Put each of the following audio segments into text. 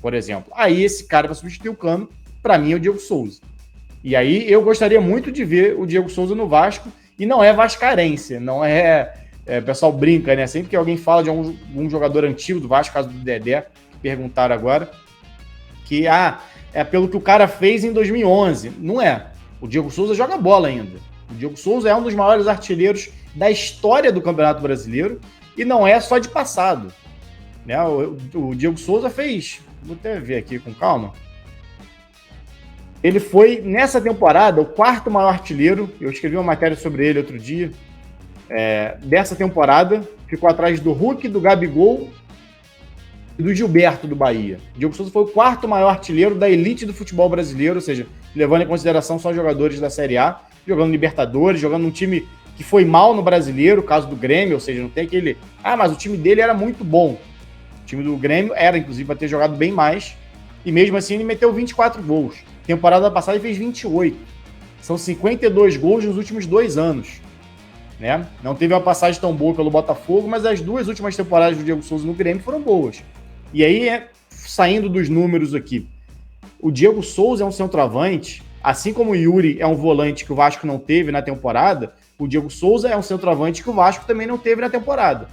por exemplo. Aí esse cara para substituir o Cano, para mim, é o Diego Souza. E aí eu gostaria muito de ver o Diego Souza no Vasco, e não é vascarense, não é... o pessoal brinca, né? Sempre que alguém fala de um jogador antigo do Vasco, caso do Dedé, que perguntaram agora, que é pelo que o cara fez em 2011. Não é. O Diego Souza joga bola ainda. O Diego Souza é um dos maiores artilheiros da história do Campeonato Brasileiro, e não é só de passado. Né? O Diego Souza fez... Vou até ver aqui com calma. Ele foi, nessa temporada, o quarto maior artilheiro. Eu escrevi uma matéria sobre ele outro dia. Dessa temporada, ficou atrás do Hulk, do Gabigol e do Gilberto, do Bahia. O Diego Souza foi o quarto maior artilheiro da elite do futebol brasileiro, ou seja, levando em consideração só jogadores da Série A, jogando Libertadores, jogando num time que foi mal no Brasileiro, caso do Grêmio, ou seja, não tem aquele... mas o time dele era muito bom. O time do Grêmio era, inclusive, para ter jogado bem mais, e mesmo assim ele meteu 24 gols. Temporada passada ele fez 28. São 52 gols nos últimos 2 anos. Né? Não teve uma passagem tão boa pelo Botafogo, mas as 2 últimas temporadas do Diego Souza no Grêmio foram boas. E aí, saindo dos números aqui, o Diego Souza é um centroavante, assim como o Yuri é um volante que o Vasco não teve na temporada, o Diego Souza é um centroavante que o Vasco também não teve na temporada.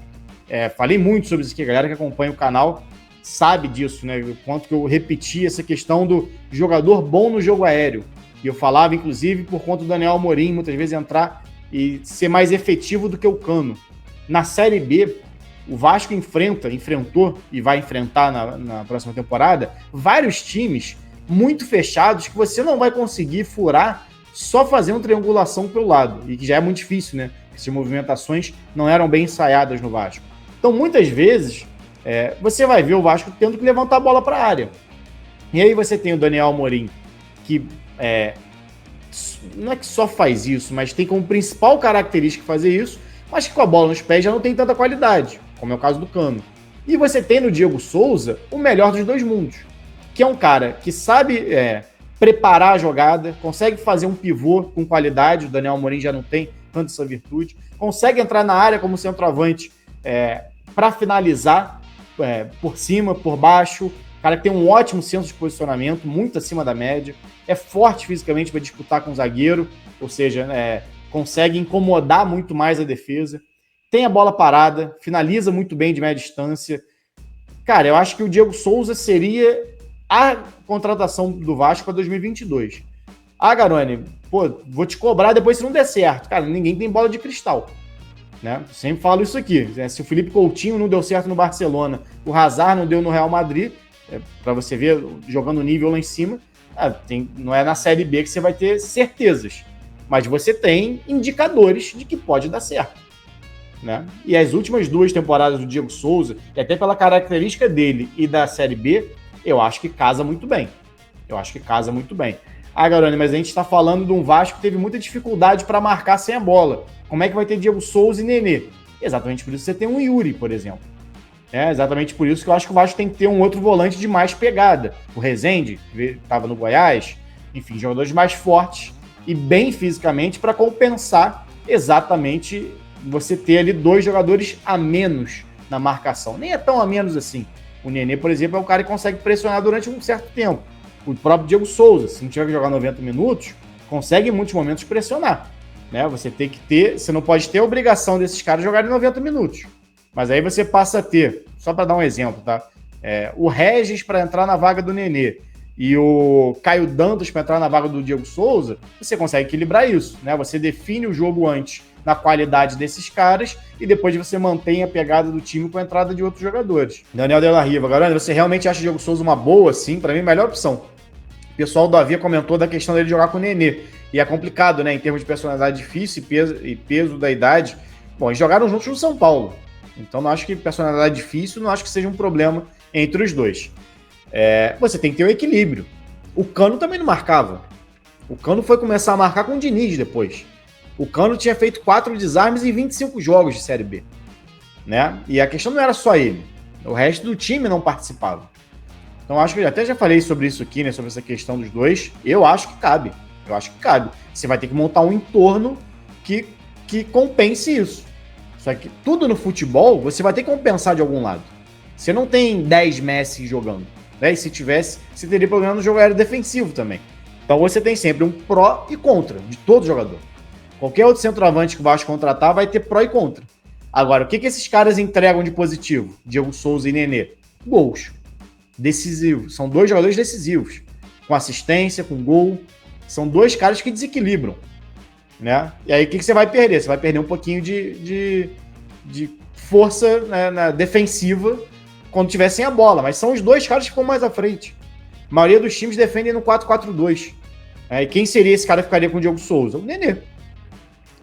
Falei muito sobre isso aqui, a galera que acompanha o canal sabe disso, né? O quanto que eu repeti essa questão do jogador bom no jogo aéreo. E eu falava, inclusive, por conta do Daniel Amorim, muitas vezes entrar e ser mais efetivo do que o Cano. Na Série B, o Vasco enfrentou e vai enfrentar na próxima temporada vários times muito fechados que você não vai conseguir furar só fazendo triangulação pelo lado, e que já é muito difícil, né? Essas movimentações não eram bem ensaiadas no Vasco. Então, muitas vezes, você vai ver o Vasco tendo que levantar a bola para a área. E aí você tem o Daniel Amorim, que não é que só faz isso, mas tem como principal característica fazer isso, mas que com a bola nos pés já não tem tanta qualidade, como é o caso do Cano. E você tem no Diego Souza o melhor dos dois mundos, que é um cara que sabe preparar a jogada, consegue fazer um pivô com qualidade, o Daniel Amorim já não tem tanto essa virtude, consegue entrar na área como centroavante para finalizar por cima, por baixo, cara que tem um ótimo senso de posicionamento, muito acima da média, é forte fisicamente para disputar com o zagueiro, ou seja, consegue incomodar muito mais a defesa, tem a bola parada, finaliza muito bem de média distância. Cara, eu acho que o Diego Souza seria a contratação do Vasco para 2022. Garone, vou te cobrar depois se não der certo. Cara, ninguém tem bola de cristal. Né? Sempre falo isso aqui. Se o Felipe Coutinho não deu certo no Barcelona, o Hazard não deu no Real Madrid, para você ver, jogando o nível lá em cima, não é na Série B que você vai ter certezas. Mas você tem indicadores de que pode dar certo. Né? E as últimas 2 temporadas do Diego Souza, e até pela característica dele e da Série B, eu acho que casa muito bem. Garone, mas a gente está falando de um Vasco que teve muita dificuldade para marcar sem a bola. Como é que vai ter Diego Souza e Nenê? Exatamente por isso você tem um Yuri, por exemplo. Exatamente por isso que eu acho que o Vasco tem que ter um outro volante de mais pegada. O Rezende, que estava no Goiás, enfim, jogadores mais fortes e bem fisicamente para compensar exatamente você ter ali 2 jogadores a menos na marcação. Nem é tão a menos assim. O Nenê, por exemplo, é um cara que consegue pressionar durante um certo tempo. O próprio Diego Souza, se não tiver que jogar 90 minutos, consegue em muitos momentos pressionar. Né? Você não pode ter a obrigação desses caras jogarem 90 minutos. Mas aí você passa a ter, só para dar um exemplo, tá? O Regis para entrar na vaga do Nenê e o Caio Dantas para entrar na vaga do Diego Souza, você consegue equilibrar isso. Né? Você define o jogo antes na qualidade desses caras e depois você mantém a pegada do time com a entrada de outros jogadores. Daniel De La Riva, galera, você realmente acha o Diego Souza uma boa? Sim, para mim, a melhor opção. O pessoal do Avia comentou da questão dele jogar com o Nenê. E é complicado, né? Em termos de personalidade difícil e peso da idade. Bom, eles jogaram juntos no São Paulo. Então não acho que personalidade difícil, não acho que seja um problema entre os dois. Você tem que ter um equilíbrio. O Cano também não marcava. O Cano foi começar a marcar com o Diniz depois. O Cano tinha feito 4 desarmes em 25 jogos de Série B. Né? E a questão não era só ele. O resto do time não participava. Então acho que eu até já falei sobre isso aqui, né? Sobre essa questão dos dois. Eu acho que cabe. Você vai ter que montar um entorno que compense isso. Só que tudo no futebol, você vai ter que compensar de algum lado. Você não tem 10 Messi jogando. né? E se tivesse, você teria problema no jogo aéreo defensivo também. Então você tem sempre um pró e contra de todo jogador. Qualquer outro centroavante que o Vasco contratar vai ter pró e contra. Agora, o que esses caras entregam de positivo? Diego Souza e Nenê? Gols. Decisivos. São dois jogadores decisivos. Com assistência, com gol. São dois caras que desequilibram. Né? E aí, o que você vai perder? Você vai perder um pouquinho de força, né, na defensiva quando tiver sem a bola. Mas são os dois caras que ficam mais à frente. A maioria dos times defendem no 4-4-2. E quem seria esse cara que ficaria com o Diego Souza? O Nenê.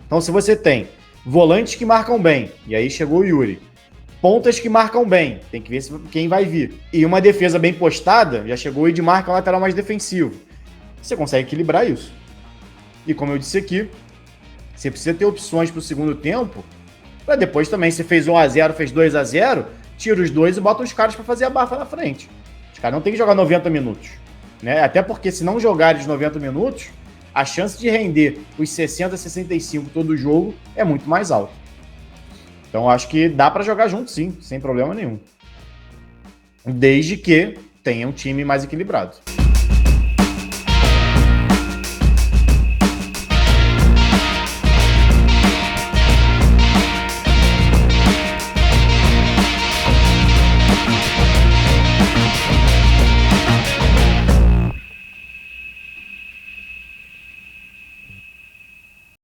Então, se você tem volantes que marcam bem, e aí chegou o Yuri, pontas que marcam bem, tem que ver quem vai vir, e uma defesa bem postada, já chegou o Edmar, que é um lateral mais defensivo. Você consegue equilibrar isso. E como eu disse aqui, você precisa ter opções para o segundo tempo, para depois também, se fez 1-0, fez 2-0, tira os dois e bota os caras para fazer a barra na frente. Os caras não tem que jogar 90 minutos. Né? Até porque se não jogarem os 90 minutos, a chance de render os 60, 65 todo jogo é muito mais alta. Então acho que dá para jogar junto sim, sem problema nenhum. Desde que tenha um time mais equilibrado.